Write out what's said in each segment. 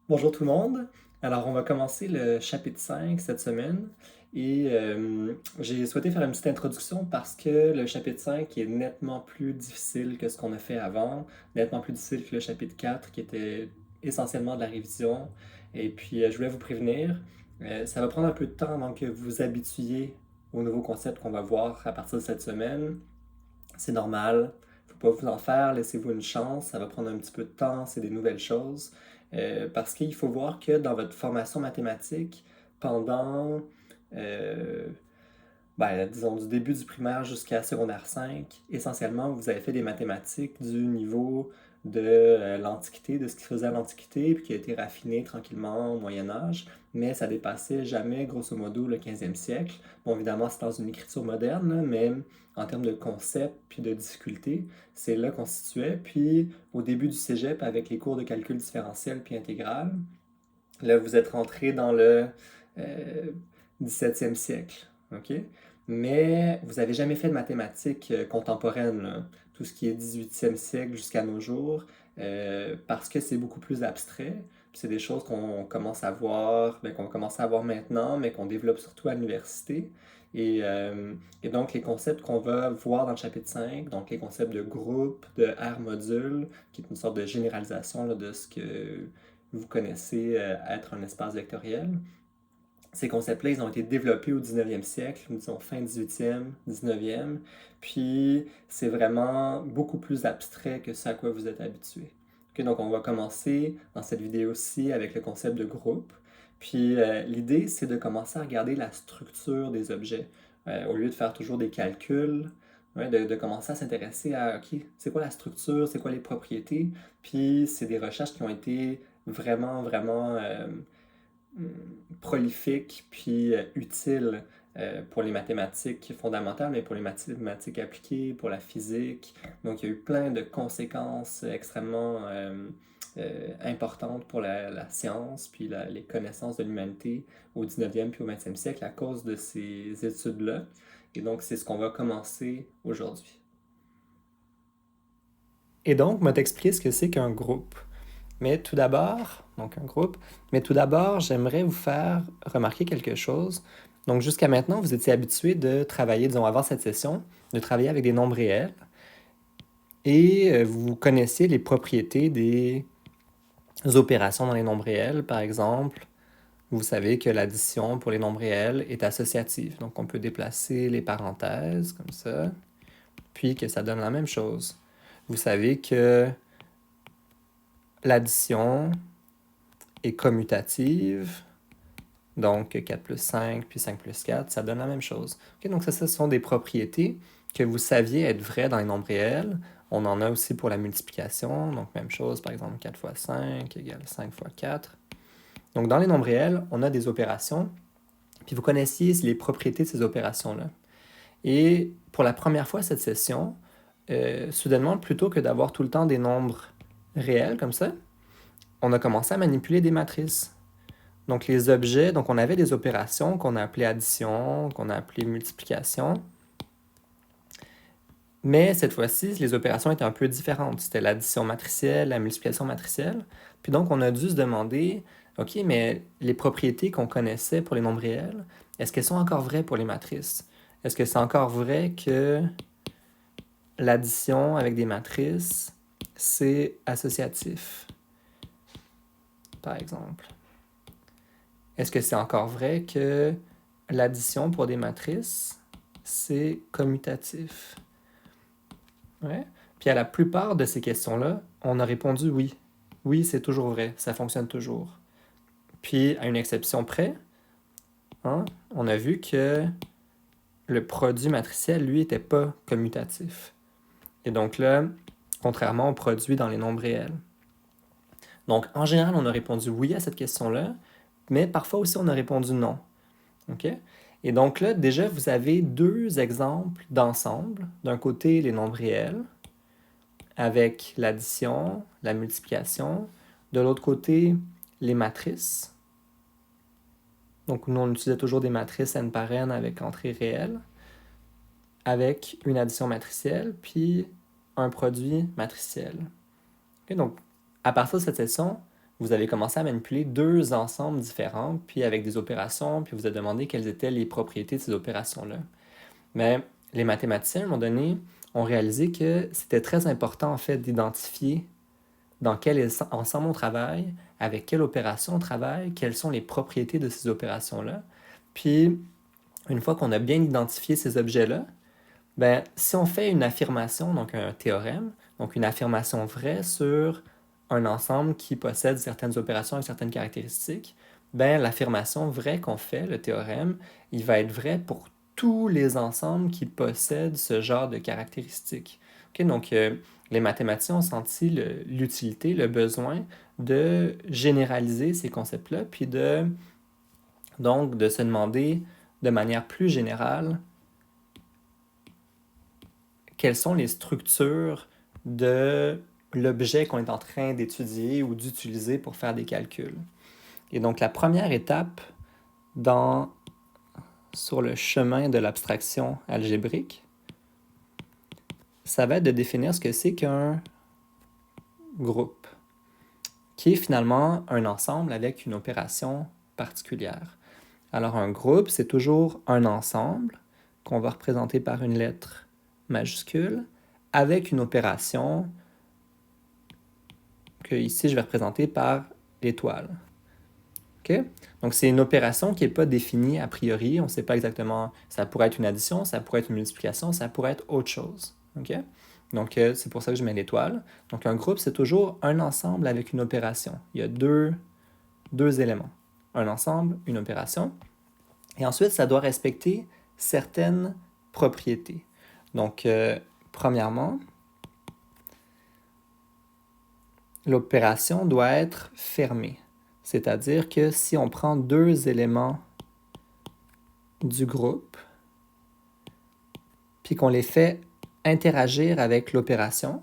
Bonjour tout le monde. Alors, on va commencer le chapitre 5 cette semaine et j'ai souhaité faire une petite introduction parce que le chapitre 5 est nettement plus difficile que ce qu'on a fait avant, nettement plus difficile que le chapitre 4 qui était essentiellement de la révision. Et puis, je voulais vous prévenir, ça va prendre un peu de temps avant que vous vous habituiez aux nouveaux concepts qu'on va voir à partir de cette semaine. C'est normal, faut pas vous en faire, laissez-vous une chance, ça va prendre un petit peu de temps, c'est des nouvelles choses. Parce qu'il faut voir que dans votre formation mathématique, pendant, euh, disons, du début du primaire jusqu'à secondaire 5, essentiellement, vous avez fait des mathématiques du niveau de l'Antiquité, de ce qui se faisait à l'Antiquité, puis qui a été raffiné tranquillement au Moyen Âge, mais ça dépassait jamais, grosso modo, le 15e siècle. Bon, évidemment, c'est dans une écriture moderne, là, mais en termes de concept puis de difficulté, c'est là qu'on se situait. Puis, au début du cégep, avec les cours de calcul différentiel puis intégral, là, vous êtes rentré dans le euh, 17e siècle, OK? Mais vous n'avez jamais fait de mathématiques contemporaines, là. Tout ce qui est 18e siècle jusqu'à nos jours, parce que c'est beaucoup plus abstrait. Puis c'est des choses qu'on commence à voir, qu'on commence à voir maintenant, mais qu'on développe surtout à l'université. Et donc, les concepts qu'on va voir dans le chapitre 5, donc les concepts de groupe, de R module, qui est une sorte de généralisation là, de ce que vous connaissez être un espace vectoriel. Ces concepts-là, ils ont été développés au 19e siècle, disons fin 18e, 19e, puis c'est vraiment beaucoup plus abstrait que ce à quoi vous êtes habitué. Okay, donc on va commencer dans cette vidéo-ci avec le concept de groupe, puis l'idée c'est de commencer à regarder la structure des objets, au lieu de faire toujours des calculs, ouais, de commencer à s'intéresser à, ok, c'est quoi la structure, c'est quoi les propriétés, puis c'est des recherches qui ont été vraiment prolifique puis utile pour les mathématiques fondamentales, mais pour les mathématiques appliquées, pour la physique. Donc, il y a eu plein de conséquences extrêmement importantes pour la science, puis les connaissances de l'humanité au 19e puis au 20e siècle à cause de ces études-là. Et donc, c'est ce qu'on va commencer aujourd'hui. Et donc, je vais t'expliquer ce que c'est qu'un groupe. Mais tout d'abord, donc un groupe, mais tout d'abord, j'aimerais vous faire remarquer quelque chose. Donc jusqu'à maintenant, vous étiez habitué de travailler, disons avant cette session, de travailler avec des nombres réels et vous connaissiez les propriétés des opérations dans les nombres réels. Par exemple, vous savez que l'addition pour les nombres réels est associative. Donc on peut déplacer les parenthèses comme ça, puis que ça donne la même chose. Vous savez que l'addition est commutative. Donc 4 plus 5, puis 5 plus 4, ça donne la même chose. Okay, donc ça, ce sont des propriétés que vous saviez être vraies dans les nombres réels. On en a aussi pour la multiplication. Donc même chose, par exemple 4 fois 5 égale 5 fois 4. Donc dans les nombres réels, on a des opérations, puis vous connaissiez les propriétés de ces opérations-là. Et pour la première fois cette session, soudainement, plutôt que d'avoir tout le temps des nombres réels comme ça, on a commencé à manipuler des matrices. Donc les objets, donc on avait des opérations qu'on a appelées addition, qu'on a appelées multiplication. Mais cette fois-ci, les opérations étaient un peu différentes. C'était l'addition matricielle, la multiplication matricielle. Puis donc on a dû se demander, OK, mais les propriétés qu'on connaissait pour les nombres réels, est-ce qu'elles sont encore vraies pour les matrices? Est-ce que c'est encore vrai que l'addition avec des matrices, c'est associatif, par exemple? Est-ce que c'est encore vrai que l'addition pour des matrices, c'est commutatif? Ouais. Puis à la plupart de ces questions-là, on a répondu oui. Oui, c'est toujours vrai, ça fonctionne toujours. Puis à une exception près, hein, on a vu que le produit matriciel, lui, n'était pas commutatif. Et donc là, contrairement au produit dans les nombres réels. Donc en général, on a répondu oui à cette question-là, mais parfois aussi on a répondu non. OK? Et donc là, déjà, vous avez deux exemples d'ensemble. D'un côté, les nombres réels, avec l'addition, la multiplication. De l'autre côté, les matrices. Donc, nous, on utilisait toujours des matrices n par n avec entrée réelle, avec une addition matricielle, puis un produit matriciel. Okay, donc, à partir de cette session, vous avez commencé à manipuler deux ensembles différents, puis avec des opérations, puis vous avez demandé quelles étaient les propriétés de ces opérations-là. Mais les mathématiciens, à un moment donné, ont réalisé que c'était très important, en fait, d'identifier dans quel ensemble on travaille, avec quelle opération on travaille, quelles sont les propriétés de ces opérations-là. Puis, une fois qu'on a bien identifié ces objets-là, ben, si on fait une affirmation, donc un théorème, donc une affirmation vraie sur un ensemble qui possède certaines opérations avec certaines caractéristiques, ben, l'affirmation vraie qu'on fait, le théorème, il va être vrai pour tous les ensembles qui possèdent ce genre de caractéristiques. Okay? Donc, les mathématiciens ont senti l'utilité, le besoin de généraliser ces concepts-là, puis donc de se demander de manière plus générale quelles sont les structures de l'objet qu'on est en train d'étudier ou d'utiliser pour faire des calculs. Et donc la première étape sur le chemin de l'abstraction algébrique, ça va être de définir ce que c'est qu'un groupe, qui est finalement un ensemble avec une opération particulière. Alors un groupe, c'est toujours un ensemble qu'on va représenter par une lettre majuscule avec une opération que ici je vais représenter par l'étoile. Okay? Donc c'est une opération qui n'est pas définie a priori, on ne sait pas exactement, ça pourrait être une addition, ça pourrait être une multiplication, ça pourrait être autre chose. Okay? Donc c'est pour ça que je mets l'étoile. Donc un groupe, c'est toujours un ensemble avec une opération. Il y a deux éléments. Un ensemble, une opération. Et ensuite, ça doit respecter certaines propriétés. Donc, premièrement, l'opération doit être fermée. C'est-à-dire que si on prend deux éléments du groupe, puis qu'on les fait interagir avec l'opération,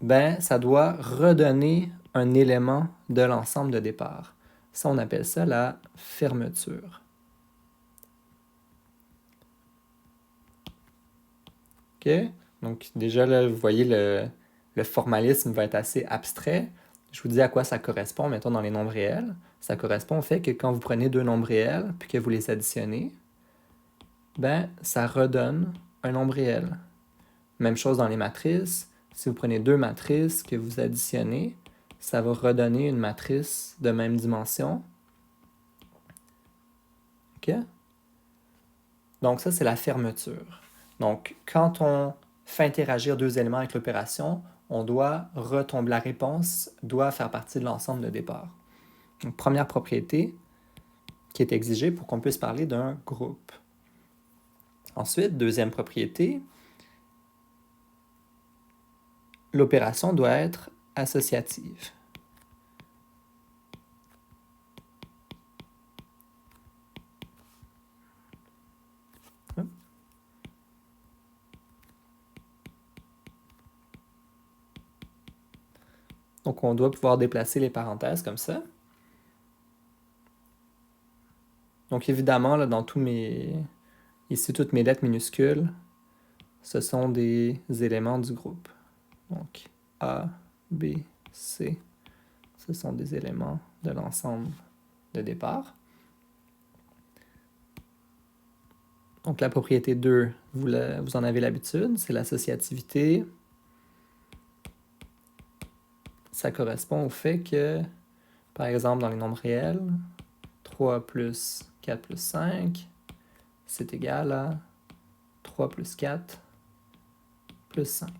ben, ça doit redonner un élément de l'ensemble de départ. Ça, on appelle ça la fermeture. OK? Donc, déjà, là, vous voyez, le formalisme va être assez abstrait. Je vous dis à quoi ça correspond, mettons, dans les nombres réels. Ça correspond au fait que quand vous prenez deux nombres réels, puis que vous les additionnez, ben, ça redonne un nombre réel. Même chose dans les matrices. Si vous prenez deux matrices que vous additionnez, ça va redonner une matrice de même dimension. OK? Donc ça, c'est la fermeture. Donc, quand on fait interagir deux éléments avec l'opération, on doit retomber, la réponse doit faire partie de l'ensemble de départ. Donc, première propriété qui est exigée pour qu'on puisse parler d'un groupe. Ensuite, deuxième propriété, l'opération doit être associative. Donc, on doit pouvoir déplacer les parenthèses comme ça. Donc, évidemment, là, ici, toutes mes lettres minuscules, ce sont des éléments du groupe. Donc, A, B, C, ce sont des éléments de l'ensemble de départ. Donc, la propriété 2, vous en avez l'habitude, c'est l'associativité. Ça correspond au fait que, par exemple, dans les nombres réels, 3 plus 4 plus 5, c'est égal à 3 plus 4 plus 5.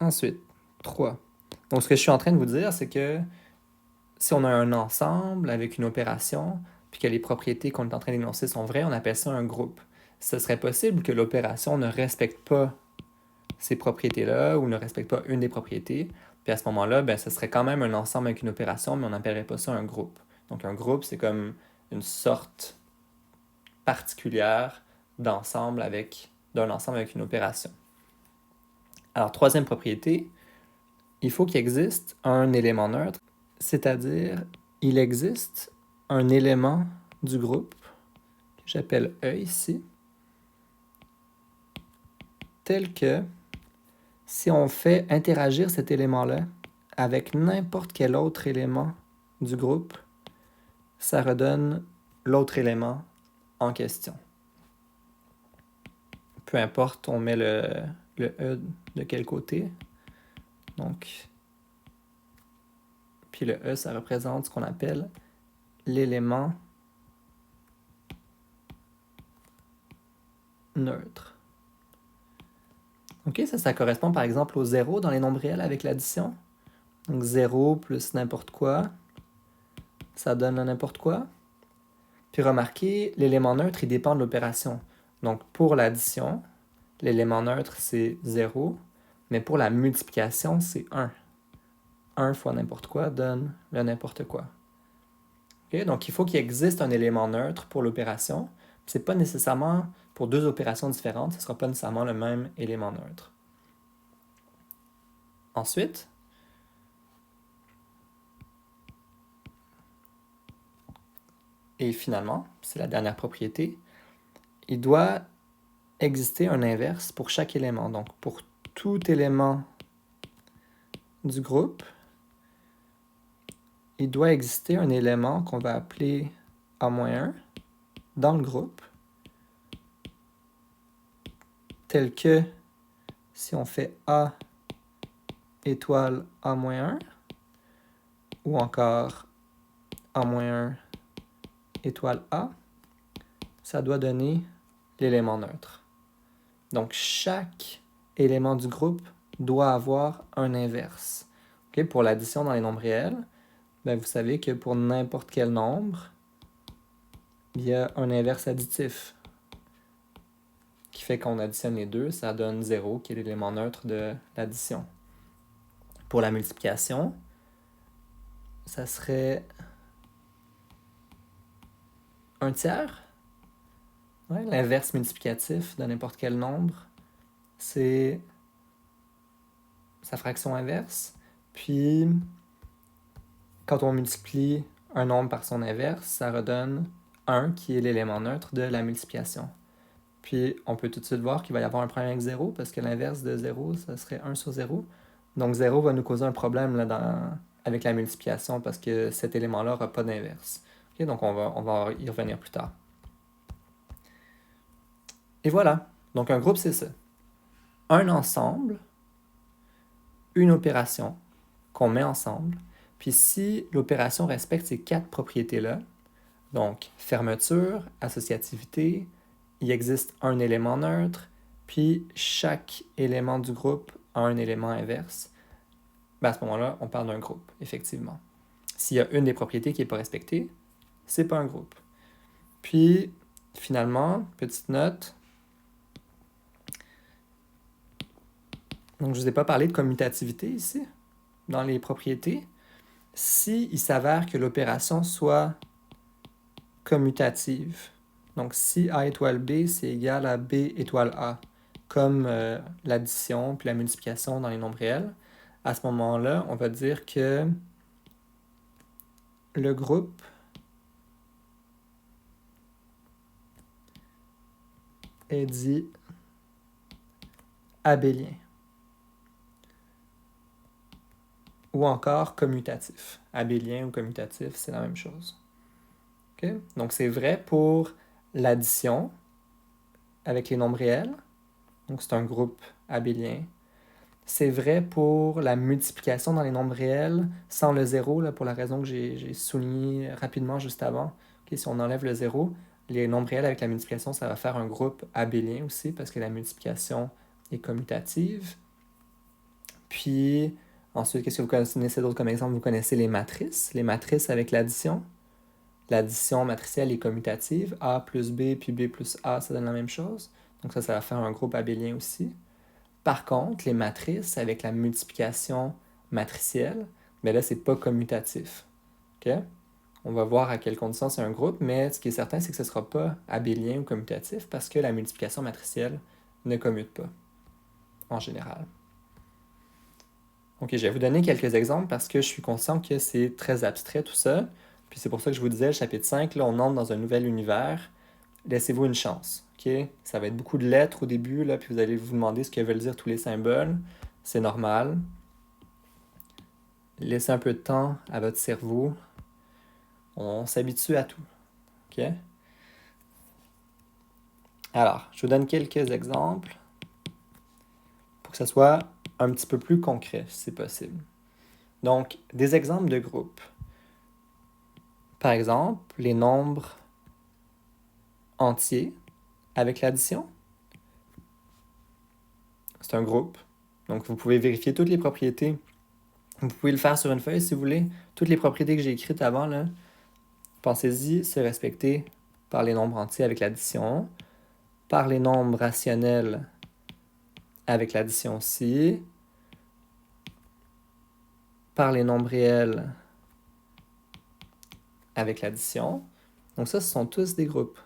Ensuite, 3. Donc, ce que je suis en train de vous dire, c'est que si on a un ensemble avec une opération, puis que les propriétés qu'on est en train d'énoncer sont vraies, on appelle ça un groupe. Ce serait possible que l'opération ne respecte pas ces propriétés-là ou ne respecte pas une des propriétés. Puis à ce moment-là, ben, ce serait quand même un ensemble avec une opération, mais on n'appellerait pas ça un groupe. Donc un groupe, c'est comme une sorte particulière d'un ensemble avec une opération. Alors, troisième propriété, il faut qu'il existe un élément neutre, c'est-à-dire il existe un élément du groupe, que j'appelle E ici, tel que Si on fait interagir cet élément-là avec n'importe quel autre élément du groupe, ça redonne l'autre élément en question. Peu importe, on met le E de quel côté. Donc, puis le E, ça représente ce qu'on appelle l'élément neutre. OK, ça correspond par exemple au 0 dans les nombres réels avec l'addition. Donc 0 plus n'importe quoi, ça donne n'importe quoi. Puis remarquez, l'élément neutre, il dépend de l'opération. Donc pour l'addition, l'élément neutre, c'est 0, mais pour la multiplication, c'est 1. 1 fois n'importe quoi donne le n'importe quoi. Okay? Donc il faut qu'il existe un élément neutre pour l'opération. Ce n'est pas nécessairement pour deux opérations différentes, ce ne sera pas nécessairement le même élément neutre. Ensuite, et finalement, c'est la dernière propriété, il doit exister un inverse pour chaque élément. Donc pour tout élément du groupe, il doit exister un élément qu'on va appeler A-1 dans le groupe, tel que si on fait A étoile A-1, ou encore A-1 étoile A, ça doit donner l'élément neutre. Donc chaque élément du groupe doit avoir un inverse. Okay? Pour l'addition dans les nombres réels, ben vous savez que pour n'importe quel nombre, il y a un inverse additif qui fait qu'on additionne les deux, ça donne 0, qui est l'élément neutre de l'addition. Pour la multiplication, ça serait un tiers. Ouais, l'inverse multiplicatif de n'importe quel nombre, c'est sa fraction inverse. Puis, quand on multiplie un nombre par son inverse, ça redonne 1, qui est l'élément neutre de la multiplication. Puis, on peut tout de suite voir qu'il va y avoir un problème avec 0, parce que l'inverse de 0, ça serait 1 sur 0. Donc, 0 va nous causer un problème là, avec la multiplication, parce que cet élément-là n'aura pas d'inverse. Okay, donc, on va y revenir plus tard. Et voilà. Donc, un groupe, c'est ça. Un ensemble, une opération qu'on met ensemble. Puis si l'opération respecte ces 4 propriétés-là, donc fermeture, associativité, il existe un élément neutre, puis chaque élément du groupe a un élément inverse, ben à ce moment-là, on parle d'un groupe, effectivement. S'il y a une des propriétés qui n'est pas respectée, c'est pas un groupe. Puis, finalement, petite note, donc je ne vous ai pas parlé de commutativité ici, dans les propriétés. Si il s'avère que l'opération soit commutative, donc si A étoile B, c'est égal à B étoile A, comme l'addition puis la multiplication dans les nombres réels, à ce moment-là, on va dire que le groupe est dit abélien. Ou encore commutatif. Abélien ou commutatif, c'est la même chose. Okay? Donc c'est vrai pour l'addition avec les nombres réels. Donc c'est un groupe abélien. C'est vrai pour la multiplication dans les nombres réels sans le 0, là, pour la raison que j'ai souligné rapidement juste avant. Okay? Si on enlève le 0, les nombres réels avec la multiplication, ça va faire un groupe abélien aussi parce que la multiplication est commutative. Puis ensuite, qu'est-ce que vous connaissez d'autre comme exemple? Vous connaissez les matrices. Les matrices avec l'addition. L'addition matricielle est commutative. A plus B puis B plus A, ça donne la même chose. Donc ça va faire un groupe abélien aussi. Par contre, les matrices avec la multiplication matricielle, bien là, c'est pas commutatif. Okay? On va voir à quelles conditions c'est un groupe, mais ce qui est certain, c'est que ce ne sera pas abélien ou commutatif parce que la multiplication matricielle ne commute pas, en général. Ok, je vais vous donner quelques exemples parce que je suis conscient que c'est très abstrait tout ça. Puis c'est pour ça que je vous disais, le chapitre 5, là, on entre dans un nouvel univers. Laissez-vous une chance. Okay? Ça va être beaucoup de lettres au début, là, puis vous allez vous demander ce que veulent dire tous les symboles. c'est normal. Laissez un peu de temps à votre cerveau. On s'habitue à tout. OK? Alors, je vous donne quelques exemples pour que ce soit un petit peu plus concret, si c'est possible. Donc, des exemples de groupes. Par exemple, les nombres entiers avec l'addition. C'est un groupe. Donc, vous pouvez vérifier toutes les propriétés. Vous pouvez le faire sur une feuille si vous voulez. Toutes les propriétés que j'ai écrites avant, là, pensez-y, se respecter par les nombres entiers avec l'addition, par les nombres rationnels avec l'addition aussi, par les nombres réels avec l'addition. Donc ça, ce sont tous des groupes.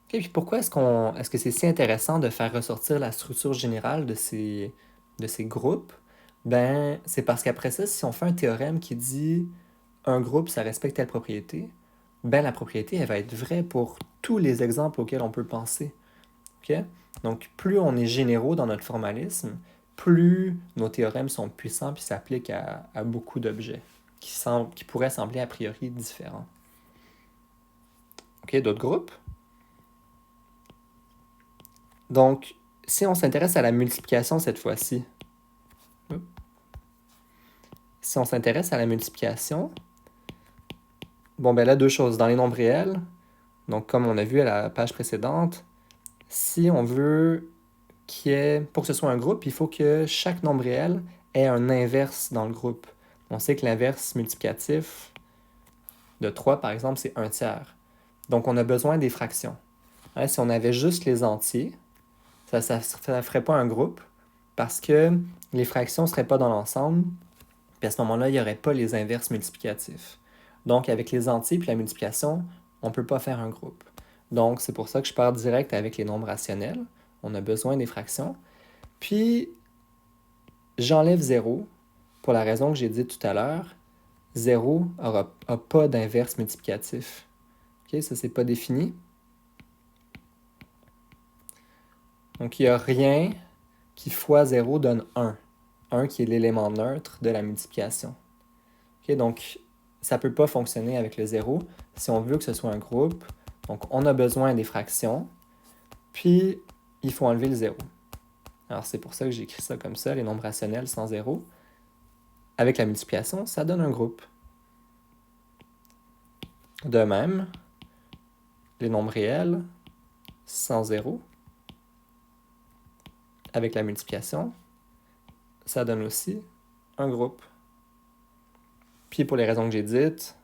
Okay, puis pourquoi est-ce que c'est si intéressant de faire ressortir la structure générale de ces groupes? Ben, c'est parce qu'après ça, si on fait un théorème qui dit un groupe, ça respecte telle propriété, ben la propriété, elle va être vraie pour tous les exemples auxquels on peut penser. Okay? Donc, plus on est généraux dans notre formalisme, plus nos théorèmes sont puissants puis s'appliquent à beaucoup d'objets qui pourraient sembler a priori différents. OK, d'autres groupes? Donc, si on s'intéresse à la multiplication cette fois-ci, si on s'intéresse à la multiplication, bon, ben là, deux choses. Dans les nombres réels, donc comme on a vu à la page précédente, si on veut pour que ce soit un groupe, il faut que chaque nombre réel ait un inverse dans le groupe. On sait que l'inverse multiplicatif de 3, par exemple, c'est 1 tiers. Donc, on a besoin des fractions. Hein, si on avait juste les entiers, ça ne ferait pas un groupe parce que les fractions ne seraient pas dans l'ensemble. Puis à ce moment-là, il n'y aurait pas les inverses multiplicatifs. Donc, avec les entiers puis la multiplication, on ne peut pas faire un groupe. Donc, c'est pour ça que je pars direct avec les nombres rationnels. On a besoin des fractions. Puis, j'enlève 0 pour la raison que j'ai dit tout à l'heure. 0 n'a pas d'inverse multiplicatif. OK, ça, c'est pas défini. Donc, il n'y a rien qui fois 0 donne 1. 1 qui est l'élément neutre de la multiplication. OK, donc, ça ne peut pas fonctionner avec le 0 si on veut que ce soit un groupe. Donc, on a besoin des fractions. Puis, il faut enlever le 0. Alors, c'est pour ça que j'ai écrit ça comme ça, les nombres rationnels sans 0. Avec la multiplication, ça donne un groupe. De même, les nombres réels sans 0, avec la multiplication, ça donne aussi un groupe. Puis pour les raisons que j'ai dites,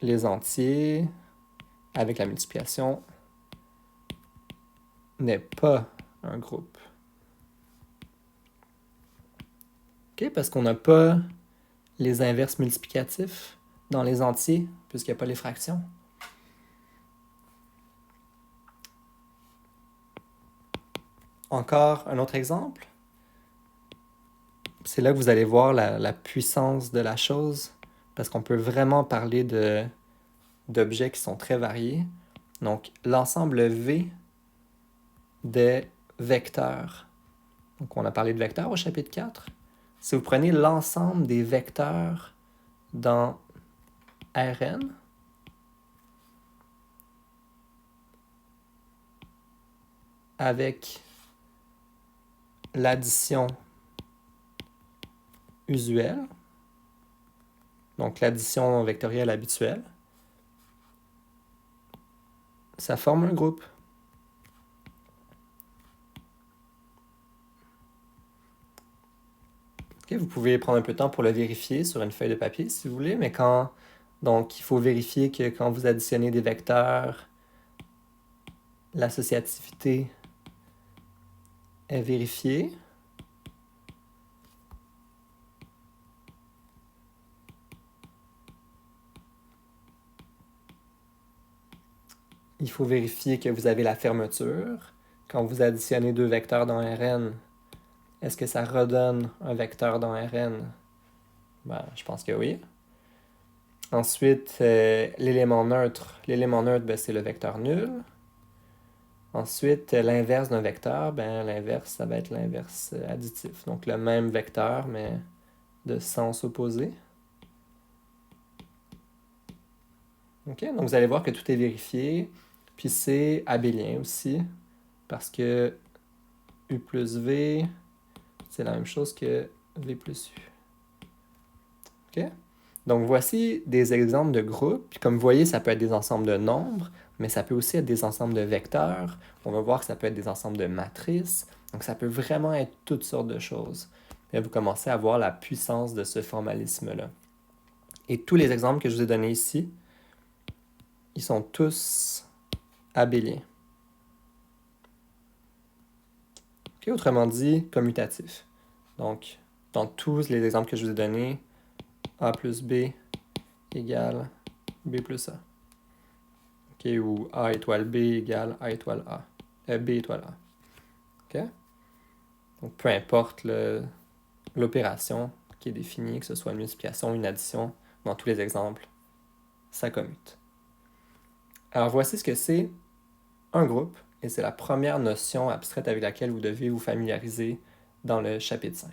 les entiers avec la multiplication n'est pas un groupe. OK, parce qu'on n'a pas les inverses multiplicatifs dans les entiers, puisqu'il n'y a pas les fractions. Encore un autre exemple. C'est là que vous allez voir la puissance de la chose, parce qu'on peut vraiment parler d'objets qui sont très variés. Donc, l'ensemble V des vecteurs. Donc, on a parlé de vecteurs au chapitre 4. Si vous prenez l'ensemble des vecteurs dans Rn, avec l'addition usuelle, donc l'addition vectorielle habituelle, ça forme un groupe. Okay, vous pouvez prendre un peu de temps pour le vérifier sur une feuille de papier si vous voulez, mais donc il faut vérifier que quand vous additionnez des vecteurs, l'associativité est vérifiée. Il faut vérifier que vous avez la fermeture. Quand vous additionnez deux vecteurs dans Rn, est-ce que ça redonne un vecteur dans Rn? Ben, je pense que oui. Ensuite, l'élément neutre. L'élément neutre, ben, c'est le vecteur nul. Ensuite, l'inverse d'un vecteur, ben, l'inverse, ça va être l'inverse additif. Donc, le même vecteur, mais de sens opposé. OK? Donc, vous allez voir que tout est vérifié. Puis, c'est abélien aussi, parce que U plus V, c'est la même chose que V plus U. OK? Donc, voici des exemples de groupes. Puis, comme vous voyez, ça peut être des ensembles de nombres, mais ça peut aussi être des ensembles de vecteurs. On va voir que ça peut être des ensembles de matrices. Donc, ça peut vraiment être toutes sortes de choses. Et vous commencez à voir la puissance de ce formalisme-là. Et tous les exemples que je vous ai donnés ici, ils sont tous abéliens. Okay? Autrement dit, commutatifs. Donc, dans tous les exemples que je vous ai donnés, A plus B égale B plus A. Okay? Ou A étoile B égale A étoile A. B étoile A. Okay? Donc, peu importe l'opération qui est définie, que ce soit une multiplication ou une addition, dans tous les exemples, ça commute. Alors, voici ce que c'est un groupe, et c'est la première notion abstraite avec laquelle vous devez vous familiariser dans le chapitre 5.